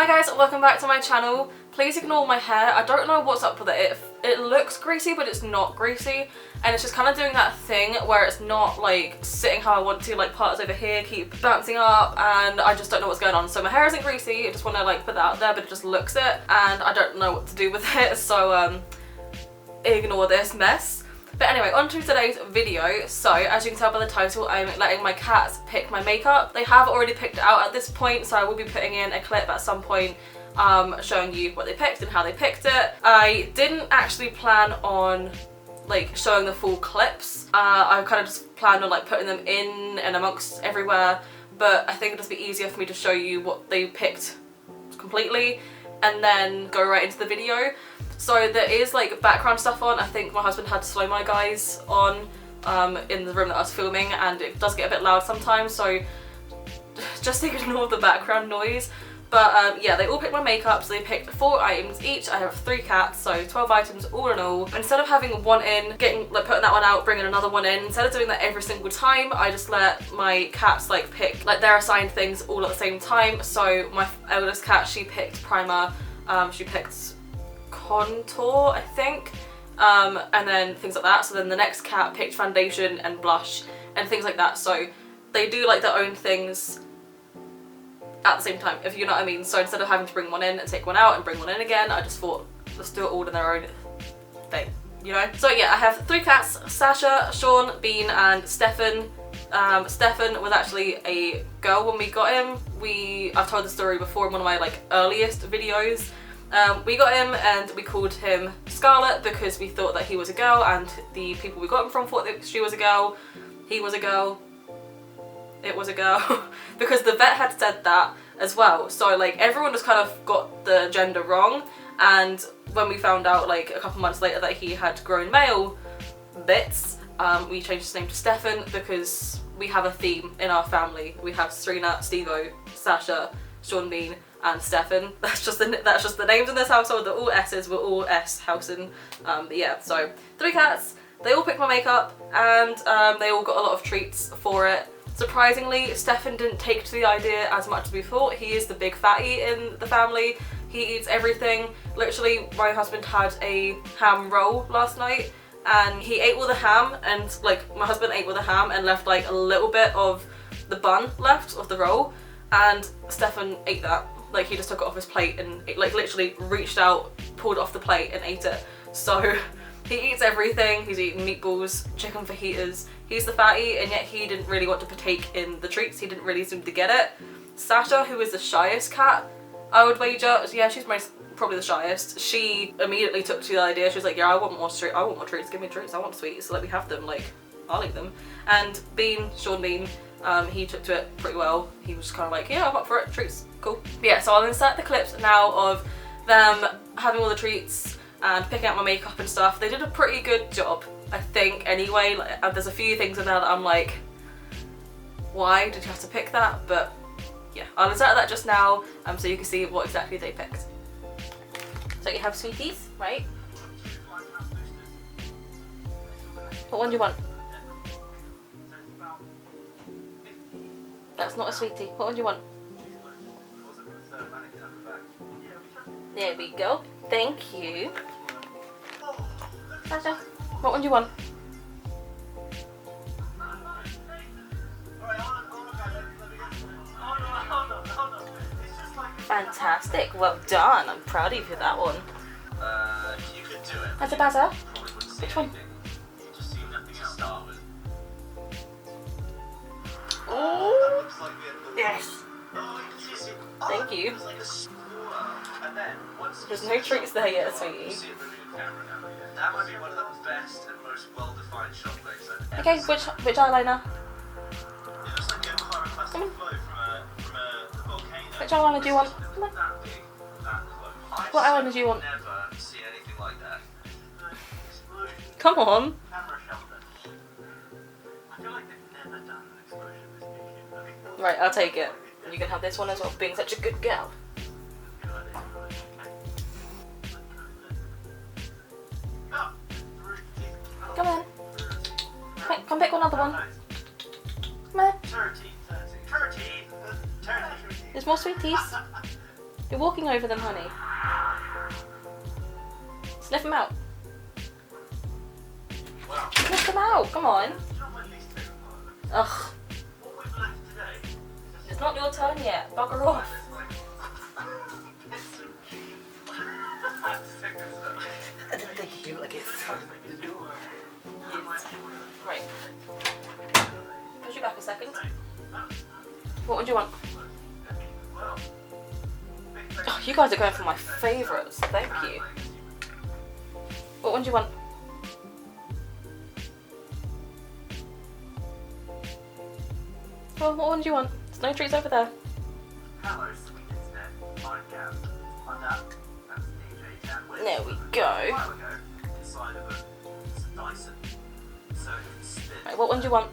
Hi guys, welcome back to my channel. Please ignore my hair. I don't know what's up with it. It looks greasy, but it's not greasy. And it's just kind of doing that thing where it's not like sitting how I want to, like parts over here keep bouncing up and I just don't know what's going on. So my hair isn't greasy, I just want to like put that out there, but it just looks it and I don't know what to do with it. So ignore this mess. But anyway, on to today's video. So, as you can tell by the title, I'm letting my cats pick my makeup. They have already picked it out at this point, so I will be putting in a clip at some point showing you what they picked and how they picked it. I didn't actually plan on like showing the full clips. I kind of just planned on like putting them in and amongst everywhere, but I think it'd just be easier for me to show you what they picked completely and then go right into the video. So there is like background stuff on. I think my husband had Slow My Guys on in the room that I was filming, and it does get a bit loud sometimes, so just ignore the background noise. But yeah, they all picked my makeup, so they picked 4 items each. I have 3 cats, so 12 items all in all. Instead of having one in, putting that one out, bringing another one in, instead of doing that every single time, I just let my cats like pick like their assigned things all at the same time. So my eldest cat, she picked primer, she picked contour, I think, and then things like that. So then the next cat picked foundation and blush and things like that. So they do like their own things at the same time, if you know what I mean. So instead of having to bring one in and take one out and bring one in again, I just thought let's do it all in their own thing, you know? So yeah, I have 3 cats, Sasha, Sean, Bean and Stefan. Stefan was actually a girl when we got him. I've told the story before in one of my like earliest videos. We got him and we called him Scarlet because we thought that he was a girl, and the people we got him from thought that she was a girl, he was a girl, it was a girl, because the vet had said that as well. So like everyone just kind of got the gender wrong, and when we found out like a couple months later that he had grown male bits, we changed his name to Stefan because we have a theme in our family. We have Serena, Stevo, Sasha, Sean Bean and Stefan. That's just the names in this household. They're all S's. We're all S housing. But yeah, so 3 cats. They all picked my makeup and they all got a lot of treats for it. Surprisingly, Stefan didn't take to the idea as much as we thought. He is the big fatty in the family. He eats everything. Literally, my husband had a ham roll last night and he ate all the ham, and like my husband ate all the ham and left like a little bit of the bun left of the roll, and Stefan ate that. Like he just took it off his plate and it, like literally reached out, pulled it off the plate and ate it. So he eats everything. He's eating meatballs, chicken fajitas. He's the fatty, and yet he didn't really want to partake in the treats. He didn't really seem to get it. Sasha, who is the shyest cat, I would wager, yeah, she's probably the shyest. She immediately took to the idea. She was like, yeah, I want more treats, give me treats, I want sweets, let me have them, like, I'll eat them. And Bean, Sean Bean, he took to it pretty well. He was kind of like, yeah, I'm up for it, treats, cool. But yeah, so I'll insert the clips now of them having all the treats and picking out my makeup and stuff. They did a pretty good job, I think, anyway. Like, there's a few things in there that I'm like, why did you have to pick that? But yeah, I'll insert that just now so you can see what exactly they picked. So you have sweeties, right? What one do you want? That's not a sweetie. What one do you want? There we go. Thank you. Sasha, what one do you want? Fantastic. Well done. I'm proud of you for that one. You could do it. That's a buzzer. Which one? Oh, yes. Thank you. There's no treats there yet, sweetie. That might be one of the best and most well-defined chocolates I've ever Okay, seen. which eyeliner? It looks like a pyroclastic flow from a volcano. Which eyeliner do you want? Come on. That big, that close. What eyeliner do you want? I've never seen anything like that. Come on. Camera shelter. I feel like they've never done an explosion this big. Right, I'll take it. You can have this one as well, being such a good girl. Come on. Come pick one other one. Come on. 13. There's more sweeties. You're walking over them, honey. Sniff them out. Wow. Sniff them out, come on. It's not my least favourite part. Ugh, What we've left today is it's not your turn yet. Bugger off. I didn't think you like it. Right. Push you back a second. What would you want? Oh, you guys are going for my favourites. Thank you. What one do you want? Well, what one do you want? There's no treats over there. Hello, sweet internet. I'm Gab. I'm that. That's DJ Chadwick. There we A go. while ago, inside of it's a Dyson. So it can spin Right, what one do you want?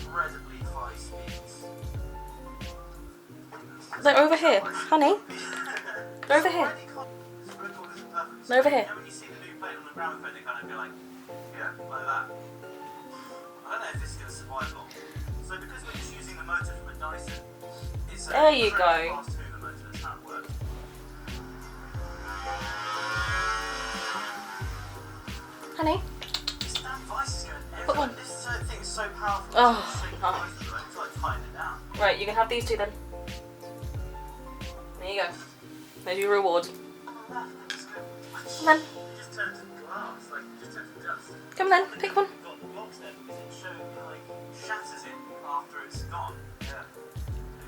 incredibly high speeds. They're over here. Honey, they're over here. They're over here. When you see the new plate on the ground, they kind of go like, yeah, like that. I don't know if this is going to survive long. So because we're just using the motor from a Dyson, it's There you very go. fast to the motor, that's how it works. Honey, This damn device is going What one? everywhere. This thing is so powerful. Oh, it's so no. close to it, it's like tying it down. right, you can have these two then. There you go. There's your reward. Come on, It just turns to glass, like it just turns to dust. come on then, pick one. You've got the box there because it shows, like, shatters it after it's gone. Yeah.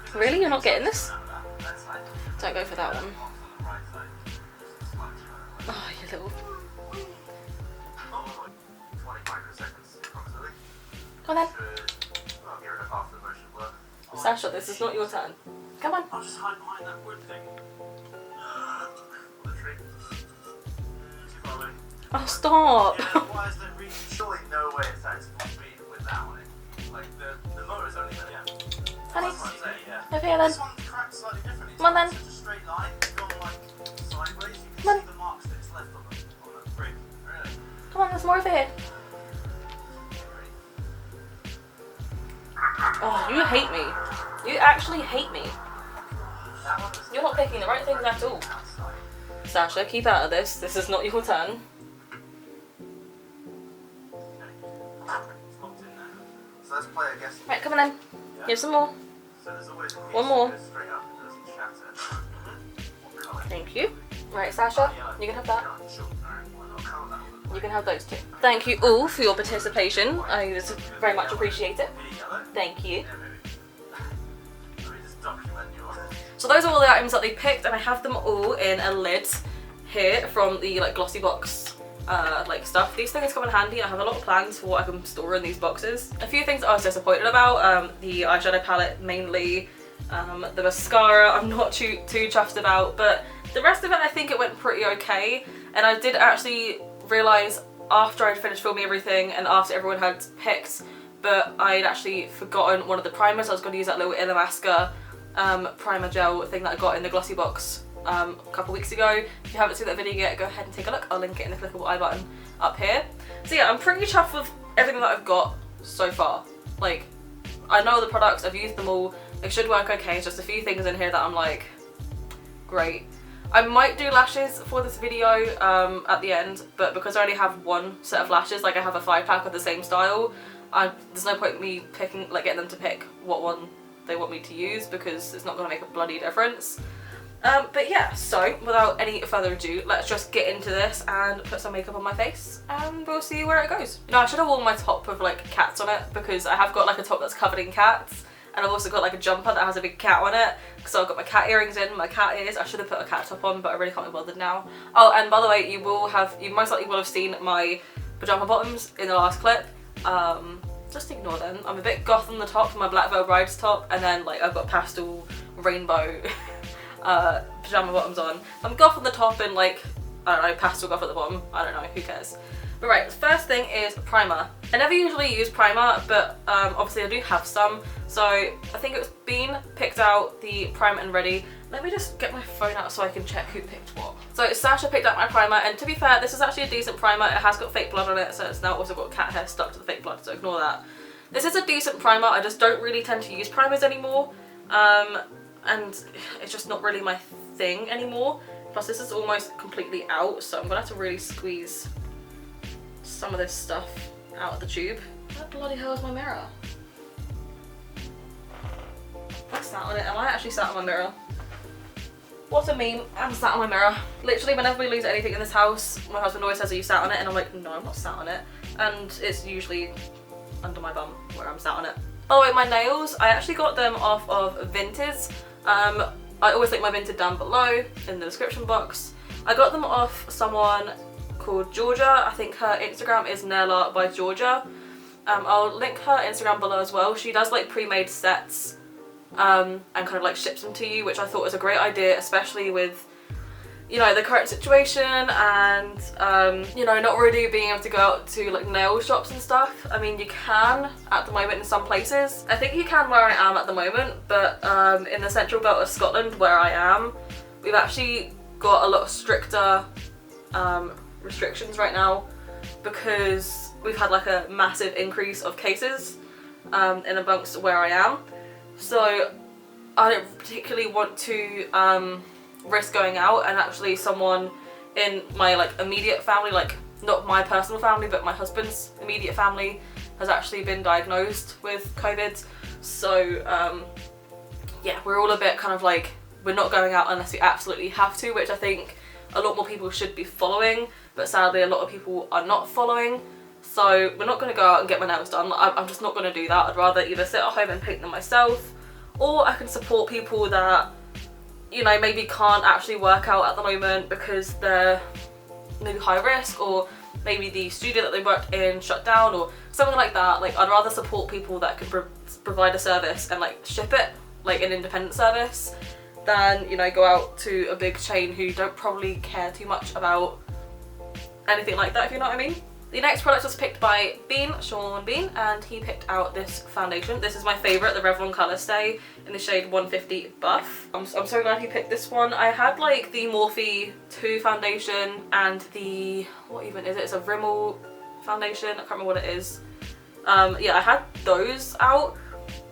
Because Really? You're not getting this? that's like, Don't go for that one. box on the right side. It's like, Oh, you little. oh, 20 microseconds approximately. Come on then. Well, get rid of half the motion blur. Sasha, this is not your turn. Come on. I'll just hide behind that wood thing. The tree. Too far away. Oh, stop. Yeah, why is there really surely no way it's at full speed with that one? Like the motor's only gonna Honey, That's what I'm saying, yeah. over here then. This one's cracked slightly differently. Come on then. It's such a straight line, it's gone like sideways. You Come on. can see the marks that it's left on the brick. Really? Come on, there's more over here. Ready? Oh, you hate me. You actually hate me. That one was You're not picking the right things at all. outside. Sasha, keep out of this. This is not your turn. It's locked in there. So let's play, I guess. Right, come on then. Yeah. Here's some more. So there's always a piece One more. that goes straight up and doesn't shatter. What colour? Thank you. Right, Sasha, you can have that. Sure. Alright, well, I'll colour that one. You can have those two. Thank you all for your participation. I just very much appreciate it. Maybe yellow? Thank you. Yeah, maybe. Let me just document your... So those are all the items that they picked, and I have them all in a lid here from the like Glossy Box like stuff. These things come in handy. I have a lot of plans for what I can store in these boxes. A few things I was disappointed about, the eyeshadow palette mainly, the mascara I'm not too chuffed about, but the rest of it I think it went pretty okay. And I did actually realise after I'd finished filming everything and after everyone had picked, but I'd actually forgotten one of the primers. I was going to use that little Eyeliner primer gel thing that I got in the Glossy Box a couple weeks ago. If you haven't seen that video yet, go ahead and take a look. I'll link it in the clickable eye button up here. So yeah, I'm pretty chuffed with everything that I've got so far. Like, I know the products, I've used them all, they should work okay. It's just a few things in here that I'm like, great. I might do lashes for this video at the end, but because I only have one set of lashes, like I have a 5-pack of the same style, there's no point in me picking, like getting them to pick what one they want me to use because it's not going to make a bloody difference. But yeah, so without any further ado, let's just get into this and put some makeup on my face and we'll see where it goes. Now I should have worn my top with like cats on it because I have got like a top that's covered in cats, and I've also got like a jumper that has a big cat on it because I've got my cat earrings in, my cat ears. I should have put a cat top on, but I really can't be bothered now. Oh, and by the way, you most likely will have seen my pajama bottoms in the last clip. Just ignore them. I'm a bit goth on the top for my Black Veil Bride's top, and then like I've got pastel rainbow pajama bottoms on. I'm goth on the top and like, I don't know, pastel goth at the bottom. I don't know, who cares. But right, the first thing is primer. I never usually use primer, but obviously I do have some. So I think it's been picked out, the primer and ready. Let me just get my phone out so I can check who picked what. So Sasha picked out my primer, and to be fair, this is actually a decent primer. It has got fake blood on it, so it's now also got cat hair stuck to the fake blood, so ignore that. This is a decent primer. I just don't really tend to use primers anymore. And it's just not really my thing anymore. Plus this is almost completely out, so I'm gonna have to really squeeze some of this stuff out of the tube. What the bloody hell is my mirror? I sat on it. Am I actually sat on my mirror? What a meme. I'm sat on my mirror. Literally whenever we lose anything in this house, my husband always says, are you sat on it? And I'm like, no, I'm not sat on it. And it's usually under my bum where I'm sat on it. By the way, my nails, I actually got them off of Vinted. I always link my Vinted down below in the description box. I got them off someone called Georgia. I think her Instagram is Nail Art by Georgia. I'll link her Instagram below as well. She does like pre-made sets and kind of like ships them to you, which I thought was a great idea, especially with, you know, the current situation and you know, not really being able to go out to like nail shops and stuff. I mean, you can at the moment in some places. I think you can where I am at the moment, but in the central belt of Scotland where I am, we've actually got a lot stricter restrictions right now because we've had like a massive increase of cases in amongst where I am. So I don't particularly want to risk going out, and actually someone in my like immediate family, like not my personal family but my husband's immediate family, has actually been diagnosed with COVID. So yeah, we're all a bit kind of like, we're not going out unless we absolutely have to, which I think a lot more people should be following, but sadly a lot of people are not following. So we're not going to go out and get my nails done. I'm just not going to do that. I'd rather either sit at home and paint them myself, or I can support people that, you know, maybe can't actually work out at the moment because they're maybe high risk, or maybe the studio that they worked in shut down or something like that. Like, I'd rather support people that can provide a service and like ship it, like an independent service, than, you know, go out to a big chain who don't probably care too much about anything like that, if you know what I mean. The next product was picked by Sean Bean, and he picked out this foundation. This is my favourite, the Revlon Colour Stay in the shade 150 Buff. I'm so glad he picked this one. I had like the Morphe 2 foundation and the, what even is it? It's a Rimmel foundation, I can't remember what it is. Yeah, I had those out,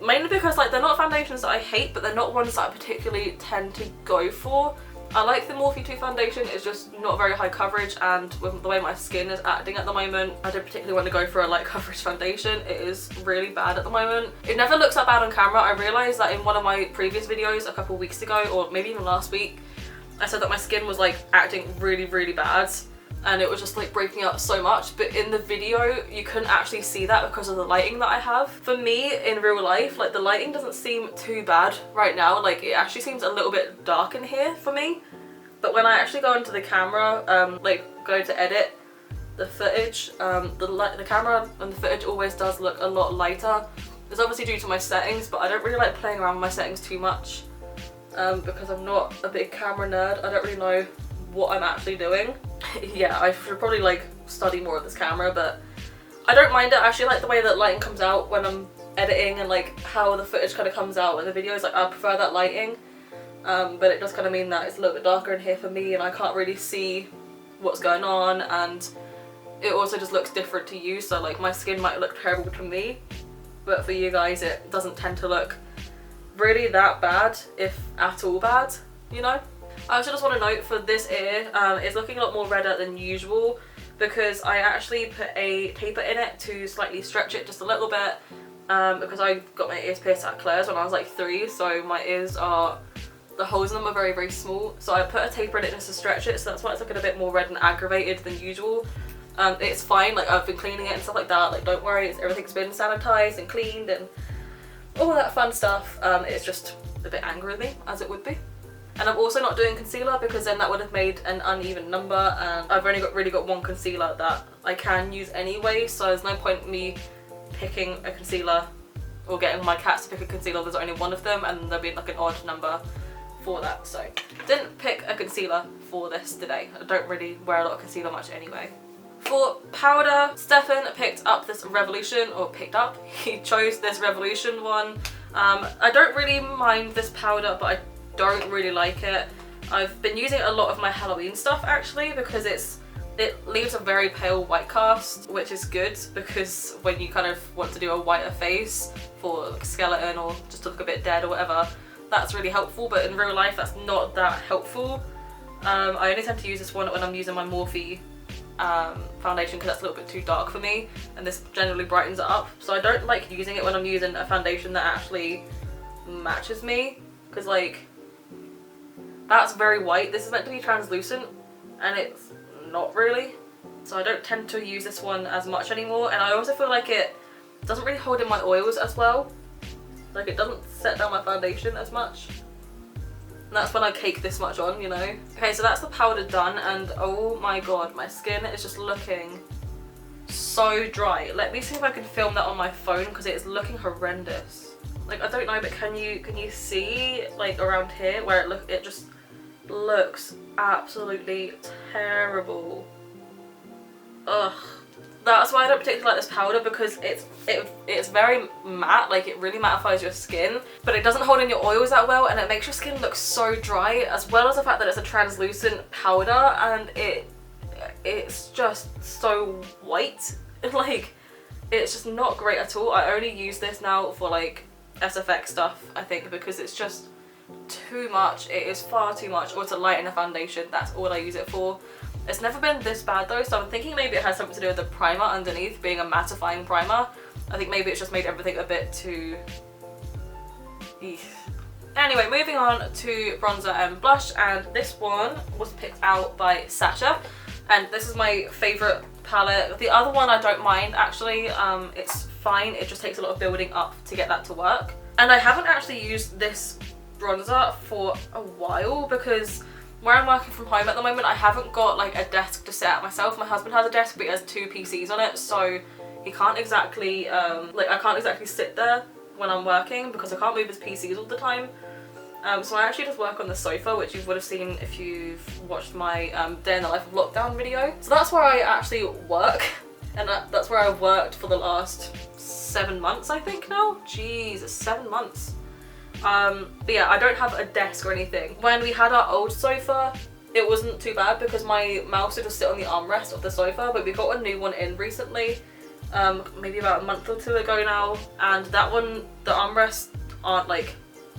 mainly because like they're not foundations that I hate, but they're not ones that I particularly tend to go for. I like the Morphe 2 foundation, it's just not very high coverage, and with the way my skin is acting at the moment, I don't particularly want to go for a light coverage foundation. It is really bad at the moment. It never looks that bad on camera. I realised that in one of my previous videos a couple of weeks ago, or maybe even last week, I said that my skin was like acting really, really bad, and it was just like breaking out so much, but in the video you couldn't actually see that because of the lighting that I have. For me, in real life, like the lighting doesn't seem too bad right now. Like, it actually seems a little bit dark in here for me, but when I actually go into the camera, like go to edit the footage, the camera and the footage always does look a lot lighter. It's obviously due to my settings, but I don't really like playing around with my settings too much because I'm not a big camera nerd. I don't really know what I'm actually doing. Yeah, I should probably like study more of this camera, but I don't mind it. I actually like the way that lighting comes out when I'm editing, and like how the footage kind of comes out in the videos. Like, I prefer that lighting, but it does kind of mean that it's a little bit darker in here for me and I can't really see what's going on, and it also just looks different to you. So like my skin might look terrible to me, but for you guys it doesn't tend to look really that bad, if at all bad, you know. I also just want to note for this ear, it's looking a lot more redder than usual because I actually put a taper in it to slightly stretch it just a little bit, because I got my ears pierced at Claire's when I was like 3, so my ears are, the holes in them are very, very small. So I put a taper in it just to stretch it, so that's why it's looking a bit more red and aggravated than usual. It's fine, like I've been cleaning it and stuff like that, like don't worry, everything's been sanitized and cleaned and all that fun stuff. It's just a bit angry with me, as it would be. And I'm also not doing concealer because then that would have made an uneven number, and I've only really got one concealer that I can use anyway, so there's no point in me picking a concealer or getting my cats to pick a concealer. There's only one of them and there'll be like an odd number for that, so didn't pick a concealer for this today. I don't really wear a lot of concealer much anyway. For powder, Stefan picked up this Revolution, or picked up, he chose this Revolution one. I don't really mind this powder, but I don't really like it. I've been using a lot of my Halloween stuff actually because it leaves a very pale white cast, which is good because when you kind of want to do a whiter face for like a skeleton or just to look a bit dead or whatever, that's really helpful, but in real life that's not that helpful. I only tend to use this one when I'm using my Morphe foundation because that's a little bit too dark for me, and this generally brightens it up. So I don't like using it when I'm using a foundation that actually matches me, because like that's very white. This is meant to be translucent and it's not really. So I don't tend to use this one as much anymore, and I also feel like it doesn't really hold in my oils as well. Like it doesn't set down my foundation as much. And that's when I cake this much on, you know. Okay, so that's the powder done, and oh my god, my skin is just looking so dry. Let me see if I can film that on my phone because it is looking horrendous. Like, I don't know, but can you see like around here where it just looks absolutely terrible. Ugh. That's why I don't particularly like this powder, because it's very matte, like it really mattifies your skin, but it doesn't hold in your oils that well, and it makes your skin look so dry, as well as the fact that it's a translucent powder and it's just so white. Like, it's just not great at all. I only use this now for like SFX stuff, I think, because it's just too much. It is far too much, or to lighten a foundation. That's all I use it for. It's never been this bad though, so I'm thinking maybe it has something to do with the primer underneath being a mattifying primer. I think maybe it's just made everything a bit too... Eesh. Anyway, moving on to bronzer and blush, and this one was picked out by Sasha, and this is my favourite palette. The other one I don't mind actually, it's fine, it just takes a lot of building up to get that to work. And I haven't actually used this bronzer for a while because where I'm working from home at the moment, I haven't got like a desk to sit at myself. My husband has a desk, but he has 2 PCs on it, so he can't exactly, like I can't exactly sit there when I'm working because I can't move his PCs all the time. So I actually just work on the sofa, which you would have seen if you've watched my day in the life of lockdown video. So that's where I actually work, and that's where I've worked for the last 7 months, I think now. Jeez, 7 months. But yeah, I don't have a desk or anything. When we had our old sofa, it wasn't too bad because my mouse would just sit on the armrest of the sofa, but we got a new one in recently, maybe about a month or 2 ago now, and that one, the armrests aren't like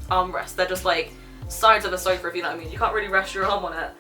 armrests, they're just like sides of a sofa, if you know what I mean. You can't really rest your arm on it,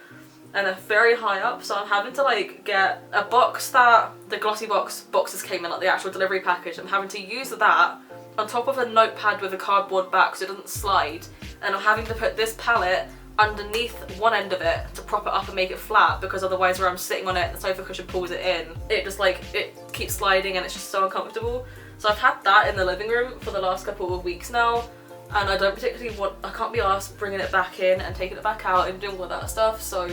and they're very high up, so I'm having to like get a box that the Glossy Box boxes came in, like the actual delivery package. I'm having to use that on top of a notepad with a cardboard back so it doesn't slide, and I'm having to put this palette underneath one end of it to prop it up and make it flat, because otherwise where I'm sitting on it, the sofa cushion pulls it in. It just like, it keeps sliding and it's just so uncomfortable. So I've had that in the living room for the last couple of weeks now, and I don't particularly want, I can't be arsed bringing it back in and taking it back out and doing all that stuff, so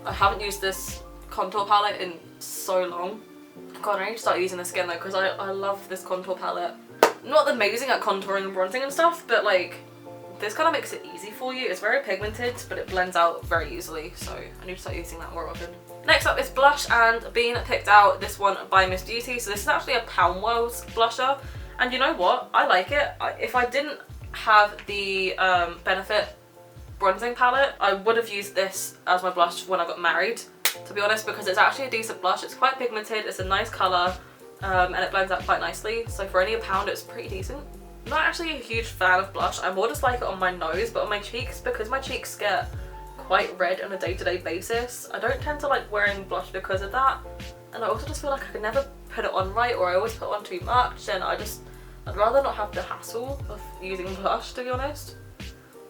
I haven't used this contour palette in so long. God, I need to start using this again though, because I love this contour palette. I'm not amazing at contouring and bronzing and stuff, but like this kind of makes it easy for you. It's very pigmented, but it blends out very easily, so I need to start using that more often. Next up is blush, and being picked out this one by Miss Beauty. So this is actually a Pound World's blusher, and you know what? I like it. If I didn't have the Benefit bronzing palette, I would have used this as my blush when I got married, to be honest, because it's actually a decent blush. It's quite pigmented, it's a nice colour, and it blends out quite nicely. So for only £1, it's pretty decent. I'm not actually a huge fan of blush. I more just like it on my nose, but on my cheeks, because my cheeks get quite red on a day-to-day basis, I don't tend to like wearing blush because of that. And I also just feel like I can never put it on right, or I always put on too much, and I'd rather not have the hassle of using blush, to be honest.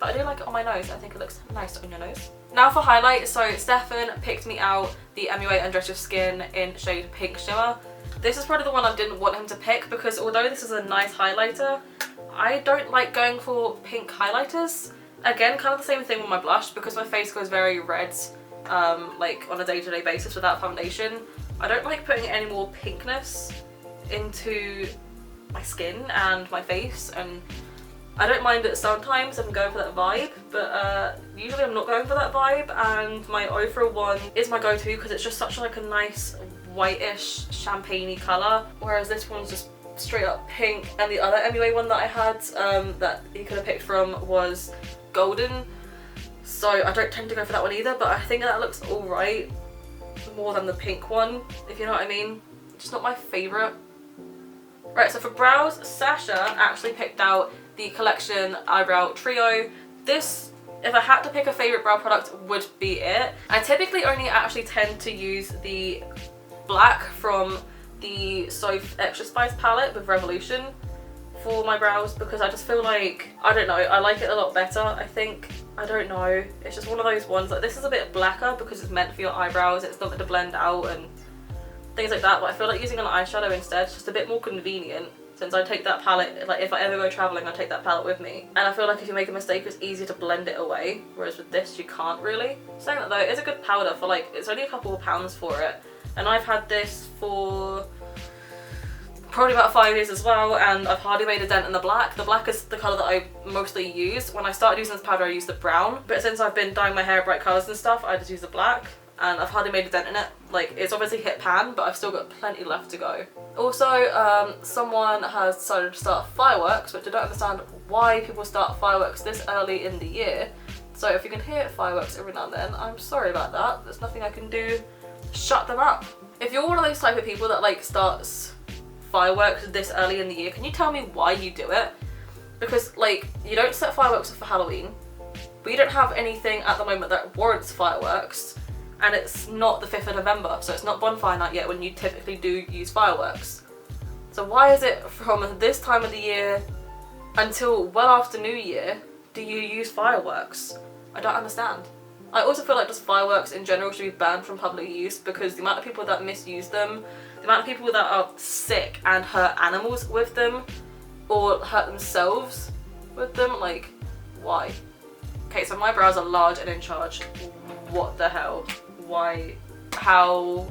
But I do like it on my nose. I think it looks nice on your nose. Now for highlight. So Stefan picked me out the MUA Undress Your Skin in shade Pink Shimmer. This is probably the one I didn't want him to pick, because although this is a nice highlighter, I don't like going for pink highlighters. Again, kind of the same thing with my blush, because my face goes very red like on a day-to-day basis without foundation. I don't like putting any more pinkness into my skin and my face, and I don't mind it sometimes if I'm going for that vibe, but usually I'm not going for that vibe, and my 001 is my go-to because it's just such like a nice whitish champagne-y colour, whereas this one's just straight up pink, and the other MUA one that I had that he could have picked from was golden, so I don't tend to go for that one either, but I think that looks alright more than the pink one, if you know what I mean. It's just not my favourite. Right, so for brows, Sasha actually picked out the Collection Eyebrow Trio this, if I had to pick a favourite brow product, would be it. I typically only actually tend to use the black from the Soft Extra Spice palette with Revolution for my brows, because I just feel like, I don't know, I like it a lot better, I think. I don't know, it's just one of those ones, like this is a bit blacker because it's meant for your eyebrows, it's not meant to blend out and things like that, but I feel like using an eyeshadow instead is just a bit more convenient, since I take that palette, like if I ever go travelling I take that palette with me. And I feel like if you make a mistake it's easier to blend it away, whereas with this you can't really. Saying that though, it's a good powder for like, it's only a couple of pounds for it, and I've had this for probably about 5 years as well, and I've hardly made a dent in the black. The black is the colour that I mostly use. When I started using this powder I used the brown, but since I've been dyeing my hair bright colours and stuff I just use the black, and I've hardly made a dent in it. Like, it's obviously hit pan, but I've still got plenty left to go. Also, someone has decided to start fireworks, which I don't understand why people start fireworks this early in the year. So if you can hear fireworks every now and then, I'm sorry about that. There's nothing I can do. Shut them up. If you're one of those type of people that like starts fireworks this early in the year, can you tell me why you do it? Because like, you don't set fireworks for Halloween. We don't have anything at the moment that warrants fireworks. And it's not the 5th of November, so it's not bonfire night yet when you typically do use fireworks. So why is it from this time of the year until well after New Year do you use fireworks? I don't understand. I also feel like just fireworks in general should be banned from public use, because the amount of people that misuse them, the amount of people that are sick and hurt animals with them, or hurt themselves with them, like, why? Okay, so my brows are large and in charge. What the hell? Why? How?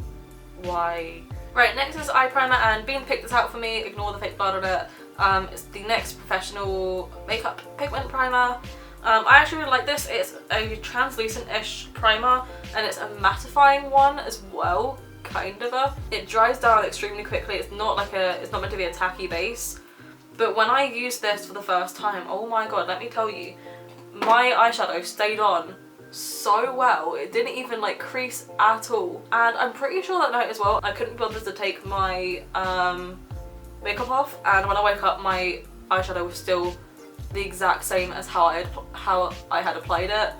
Why? Right, next is eye primer, and Bean picked this out for me, ignore the fake blood on it. It's the NYX Professional Makeup Pigment Primer. I actually really like this. It's a translucent-ish primer, and it's a mattifying one as well, kind of. It dries down extremely quickly. It's not meant to be a tacky base. But when I used this for the first time, oh my god, let me tell you, my eyeshadow stayed on so well. It didn't even like crease at all, and I'm pretty sure that night as well I couldn't bother to take my makeup off, and when I woke up my eyeshadow was still the exact same as how I had applied it,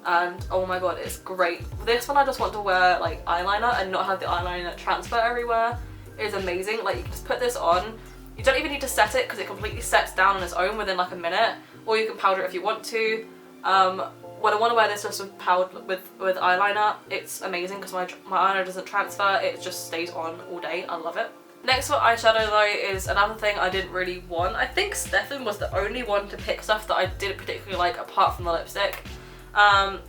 and oh my god, it's great. This one I just want to wear like eyeliner and not have the eyeliner transfer everywhere. It is amazing. Like, you can just put this on, you don't even need to set it because it completely sets down on its own within like a minute, or you can powder it if you want to. When I want to wear this just with eyeliner, it's amazing because my eyeliner doesn't transfer, it just stays on all day. I love it. Next for eyeshadow though is another thing I didn't really want. I think Stefan was the only one to pick stuff that I didn't particularly like apart from the lipstick.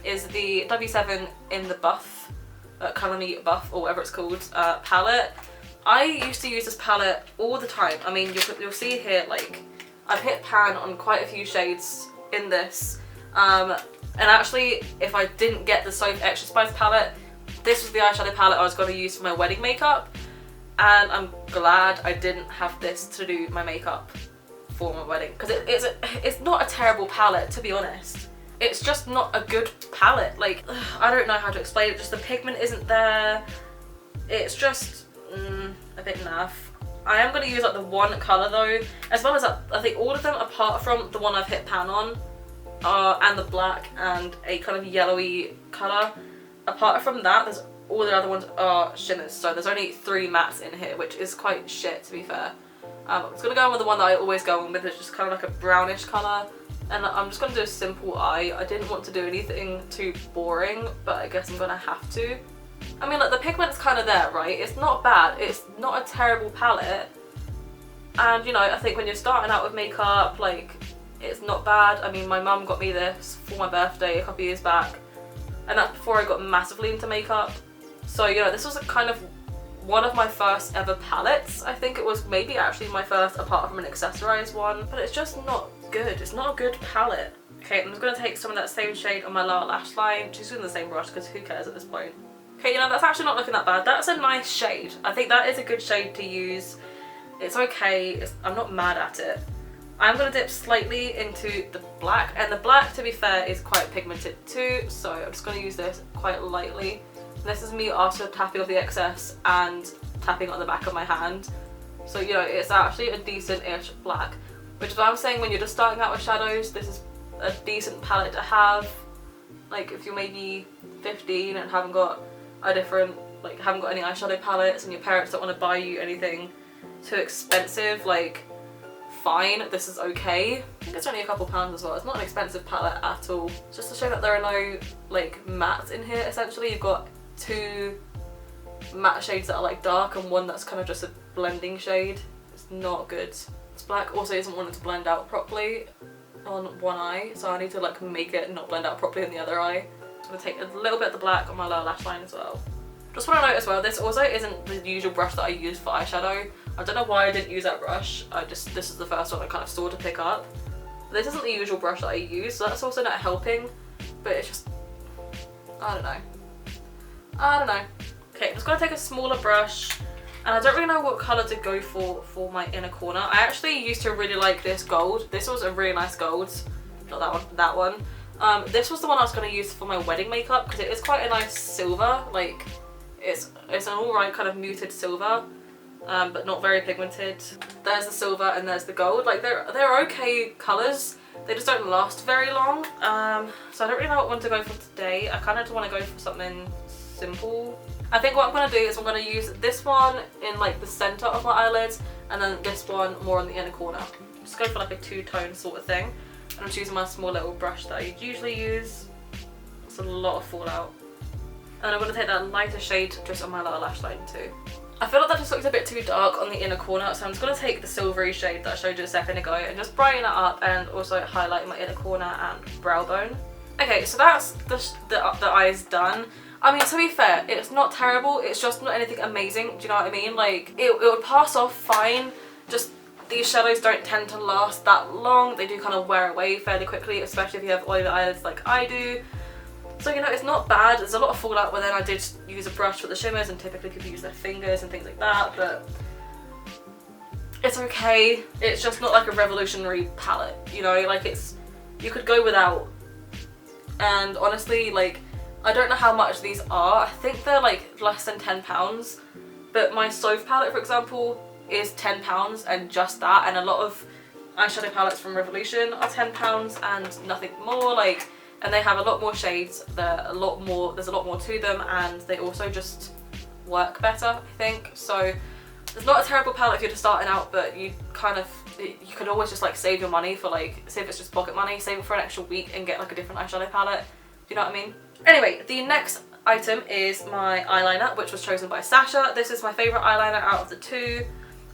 Is the W7 in the Buff, Colour Me Buff, or whatever it's called, palette. I used to use this palette all the time. I mean, you'll see here, like, I've hit pan on quite a few shades in this. And actually, if I didn't get the Soft Extra Spice palette, this was the eyeshadow palette I was going to use for my wedding makeup. And I'm glad I didn't have this to do my makeup for my wedding, because it's not a terrible palette, to be honest. It's just not a good palette. Like, I don't know how to explain it, just the pigment isn't there. It's just a bit naff. I am going to use like the one colour though, as well as I think all of them apart from the one I've hit pan on, and the black and a kind of yellowy colour. Apart from that, all the other ones are shimmers, so there's only 3 mattes in here, which is quite shit to be fair. I'm just going to go on with the one that I always go on with, it's just kind of like a brownish colour, and I'm just going to do a simple eye. I didn't want to do anything too boring, but I guess I'm going to have to. I mean, like, the pigment's kind of there, right? It's not bad, it's not a terrible palette, and you know, I think when you're starting out with makeup, like, it's not bad. I mean, my mum got me this for my birthday a couple years back, and that's before I got massively into makeup. So, you know, this was kind of one of my first ever palettes. I think it was maybe actually my first apart from an accessorized one, but it's just not good. It's not a good palette. Okay, I'm just going to take some of that same shade on my lower lash line. Just using the same brush because who cares at this point. Okay, you know, that's actually not looking that bad. That's a nice shade. I think that is a good shade to use. It's okay. I'm not mad at it. I'm going to dip slightly into the black, and the black, to be fair, is quite pigmented too, so I'm just going to use this quite lightly. This is me after tapping off the excess and tapping on the back of my hand. So, you know, it's actually a decent-ish black, which is why I'm saying when you're just starting out with shadows, this is a decent palette to have. Like if you're maybe 15 and haven't got a different, like haven't got any eyeshadow palettes and your parents don't want to buy you anything too expensive, like fine, this is okay. I think it's only a couple pounds as well. It's not an expensive palette at all. Just to show that there are no like mattes in here essentially. You've got 2 matte shades that are like dark and one that's kind of just a blending shade. It's not good. This black also isn't wanting to blend out properly on one eye, so I need to like make it not blend out properly in the other eye. I'm going to take a little bit of the black on my lower lash line as well. Just want to note as well, this also isn't the usual brush that I use for eyeshadow. I don't know why I didn't use that brush. This is the first one I kind of saw to pick up. This isn't the usual brush that I use, so that's also not helping, but it's just, I don't know. Okay, I'm just going to take a smaller brush, and I don't really know what colour to go for my inner corner. I actually used to really like this gold. This was a really nice gold. Not that one, that one. This was the one I was going to use for my wedding makeup because it is quite a nice silver. Like, it's an alright kind of muted silver, but not very pigmented. There's the silver and there's the gold. Like, they're okay colours. They just don't last very long. So I don't really know what one to go for today. I kind of want to go for something simple. I think what I'm going to do is I'm going to use this one in like the centre of my eyelids and then this one more on the inner corner. Just go for like a 2-tone sort of thing. And I'm just using my small little brush that I usually use. It's a lot of fallout. And I'm going to take that lighter shade just on my lower lash line too. I feel like that just looks a bit too dark on the inner corner, so I'm just going to take the silvery shade that I showed you a second ago and just brighten it up and also highlight my inner corner and brow bone. Okay, so that's the eyes done. I mean, to be fair, it's not terrible, it's just not anything amazing, do you know what I mean? Like, it would pass off fine, just these shadows don't tend to last that long. They do kind of wear away fairly quickly, especially if you have oily eyelids like I do. So, you know, it's not bad. There's a lot of fallout where then I did use a brush for the shimmers and typically people use their fingers and things like that, but it's okay. It's just not like a revolutionary palette, you know, like you could go without. And honestly, like, I don't know how much these are. I think they're like less than £10, but my Soph palette, for example, is £10 and just that, and a lot of eyeshadow palettes from Revolution are £10 and nothing more, like, and they have a lot more shades, there's a lot more to them, and they also just work better, I think. So it's not a terrible palette if you're just starting out, but you could always just like save your money for, like, say if it's just pocket money, save it for an extra week and get like a different eyeshadow palette. Do you know what I mean? Anyway, the next item is my eyeliner, which was chosen by Sasha. This is my favourite eyeliner out of the 2.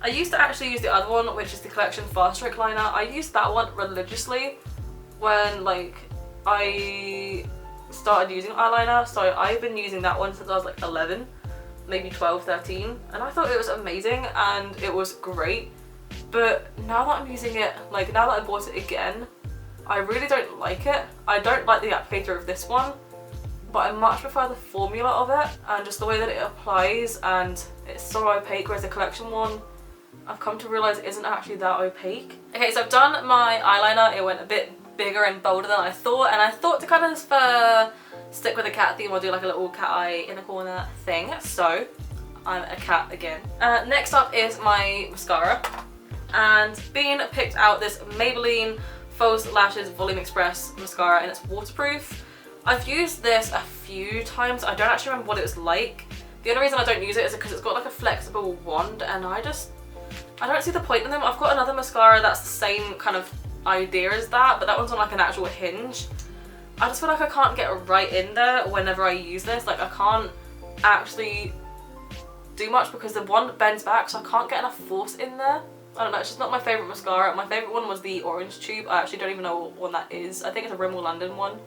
I used to actually use the other one, which is the Collection Fast Stroke Liner. I used that one religiously when, like, I started using eyeliner, so I've been using that one since I was like 11, maybe 12, 13, and I thought it was amazing and it was great. But now that I'm using it, like now that I bought it again, I really don't like it. I don't like the applicator of this one, but I much prefer the formula of it and just the way that it applies, and it's so opaque, whereas the Collection one, I've come to realise it isn't actually that opaque. Okay, so I've done my eyeliner. It went a bit bigger and bolder than I thought, and I thought to kind of stick with the cat theme, I'll do like a little cat eye inner corner thing, so I'm a cat again. Next up is my mascara, and being picked out this Maybelline False Lashes Volume Express mascara, and it's waterproof. I've used this a few times. I don't actually remember what it was like. The only reason I don't use it is because it's got like a flexible wand, and I don't see the point in them. I've got another mascara that's the same kind of idea as that, but that one's on like an actual hinge. I just feel like I can't get right in there whenever I use this. Like, I can't actually do much because the wand bends back, so I can't get enough force in there. I don't know, it's just not my favourite mascara. My favourite one was the orange tube. I actually don't even know what one that is. I think it's a Rimmel London one.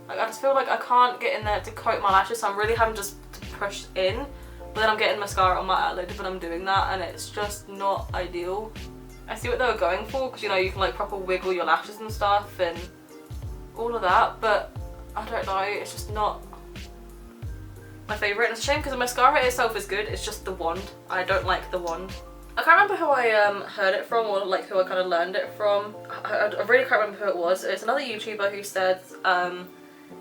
Like, I just feel like I can't get in there to coat my lashes, so I'm really having just to push in. But then I'm getting mascara on my eyelid when I'm doing that, and it's just not ideal. I see what they were going for, because, you know, you can like proper wiggle your lashes and stuff and all of that, but I don't know, it's just not my favourite. And it's a shame because the mascara itself is good, it's just the wand. I don't like the wand. I can't remember who I heard it from, or like who I kind of learned it from. I really can't remember who it was. It's another YouTuber who said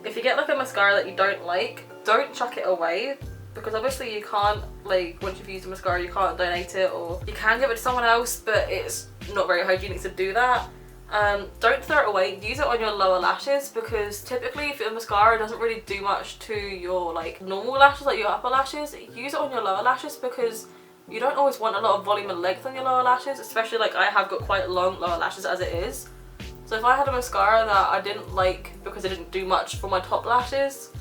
if you get like a mascara that you don't like, don't chuck it away. Because obviously you can't, like, once you've used a mascara, you can't donate it, or you can give it to someone else, but it's not very hygienic to do that. Don't throw it away, use it on your lower lashes, because typically if your mascara doesn't really do much to your like normal lashes, like your upper lashes, use it on your lower lashes, because you don't always want a lot of volume and length on your lower lashes, especially like I have got quite long lower lashes as it is. So if I had a mascara that I didn't like because it didn't do much for my top lashes,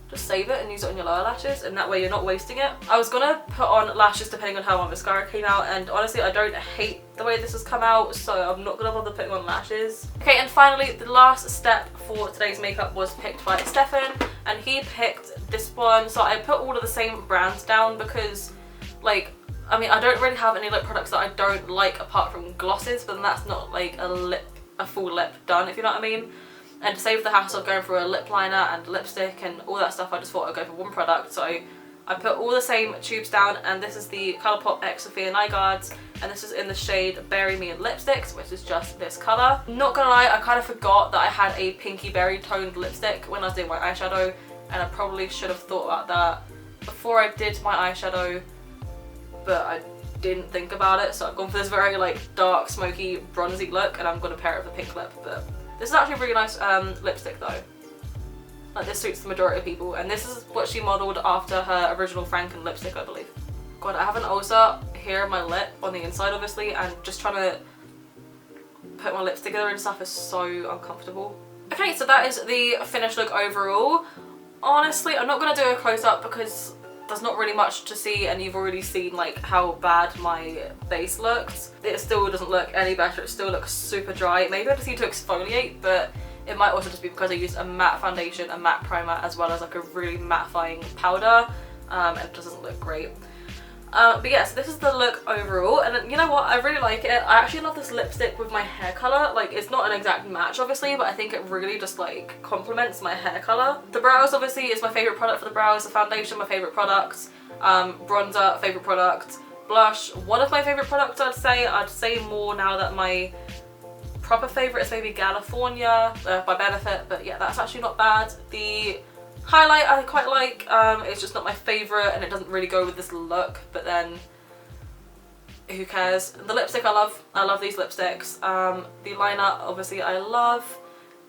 just save it and use it on your lower lashes, and that way you're not wasting it. I was gonna put on lashes depending on how my mascara came out, and honestly I don't hate the way this has come out, so I'm not gonna bother putting on lashes. Okay, and finally the last step for today's makeup was picked by Stefan, and he picked this one. So I put all of the same brands down because, like, I mean, I don't really have any lip products that I don't like apart from glosses, but then that's not like a full lip done, if you know what I mean. And to save the hassle of going through a lip liner and lipstick and all that stuff, I just thought I'd go for one product. So I put all the same tubes down, and this is the Colourpop X Sophia Night Guards, and this is in the shade Berry Me and Lipsticks, which is just this colour. Not gonna lie, I kind of forgot that I had a pinky berry toned lipstick when I was doing my eyeshadow, and I probably should have thought about that before I did my eyeshadow, but I didn't think about it. So I've gone for this very like dark, smoky, bronzy look, and I'm gonna pair it with a pink lip. But this is actually a really nice lipstick though. Like, this suits the majority of people, and this is what she modelled after her original Franken lipstick, I believe. God, I have an ulcer here on my lip, on the inside obviously, and just trying to put my lips together and stuff is so uncomfortable. Okay, so that is the finished look overall. Honestly, I'm not going to do a close-up because there's not really much to see, and you've already seen like how bad my base looked. It still doesn't look any better, it still looks super dry. Maybe I just need to exfoliate, but it might also just be because I used a matte foundation, a matte primer, as well as like a really mattifying powder, and it just doesn't look great. But yes, this is the look overall, and you know what, I really like it. I actually love this lipstick with my hair colour. Like, it's not an exact match obviously, but I think it really just like complements my hair colour. The brows obviously is my favourite product for the brows, the foundation my favourite product, bronzer favourite product, blush one of my favourite products. I'd say more now that my proper favourite is maybe California by Benefit, but yeah, that's actually not bad. The highlight I quite like, it's just not my favourite and it doesn't really go with this look, but then who cares. The lipstick I love these lipsticks. The liner obviously I love.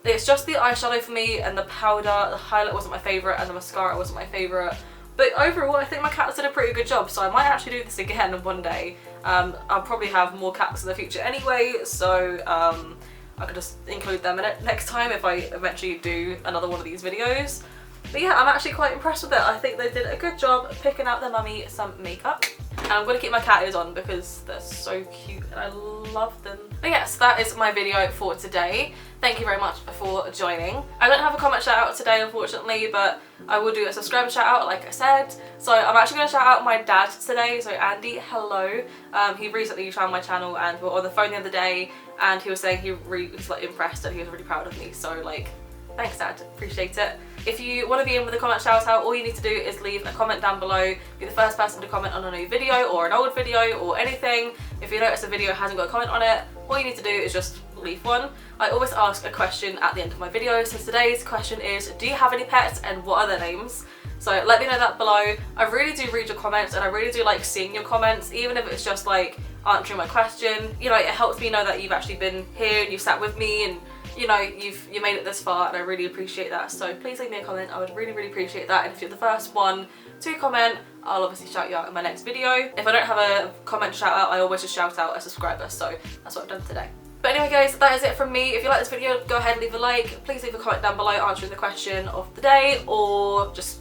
It's just the eyeshadow for me, and the powder, the highlight wasn't my favourite, and the mascara wasn't my favourite. But overall I think my cats did a pretty good job, so I might actually do this again one day. I'll probably have more cats in the future anyway, so I could just include them in it next time if I eventually do another one of these videos. But yeah, I'm actually quite impressed with it. I think they did a good job picking out their mummy some makeup. And I'm going to keep my cat ears on because they're so cute and I love them. But yes, that is my video for today. Thank you very much for joining. I don't have a comment shout out today unfortunately, but I will do a subscriber shout out like I said. So I'm actually going to shout out my dad today. So Andy, hello. He recently found my channel and we were on the phone the other day, and he was saying he really was like impressed and he was really proud of me. So like, thanks Dad, appreciate it. If you want to be in with a comment shout out, all you need to do is leave a comment down below. Be the first person to comment on a new video or an old video or anything. If you notice a video hasn't got a comment on it, all you need to do is just leave one. I always ask a question at the end of my videos, so today's question is, do you have any pets and what are their names? So let me know that below. I really do read your comments and I really do like seeing your comments, even if it's just like answering my question. You know, it helps me know that you've actually been here and you've sat with me and you know, you made it this far, and I really appreciate that. So please leave me a comment, I would really appreciate that. And if you're the first one to comment, I'll obviously shout you out in my next video. If I don't have a comment shout out, I always just shout out a subscriber, so that's what I've done today. But anyway guys, that is it from me. If you like this video, go ahead and leave a like. Please leave a comment down below answering the question of the day, or just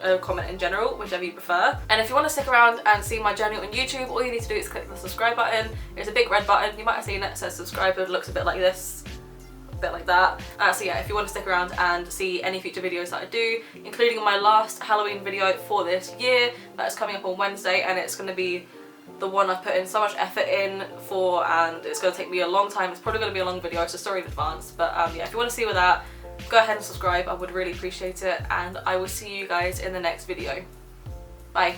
a comment in general, whichever you prefer. And if you want to stick around and see my journey on YouTube, all you need to do is click the subscribe button. It's a big red button, you might have seen it, it says subscribe. It looks a bit like this, bit like that. So yeah, if you want to stick around and see any future videos that I do, including my last Halloween video for this year that is coming up on Wednesday, and it's going to be the one I've put in so much effort in for, and it's going to take me a long time. It's probably going to be a long video, so sorry in advance, but yeah, if you want to see with that, go ahead and subscribe. I would really appreciate it, and I will see you guys in the next video. Bye.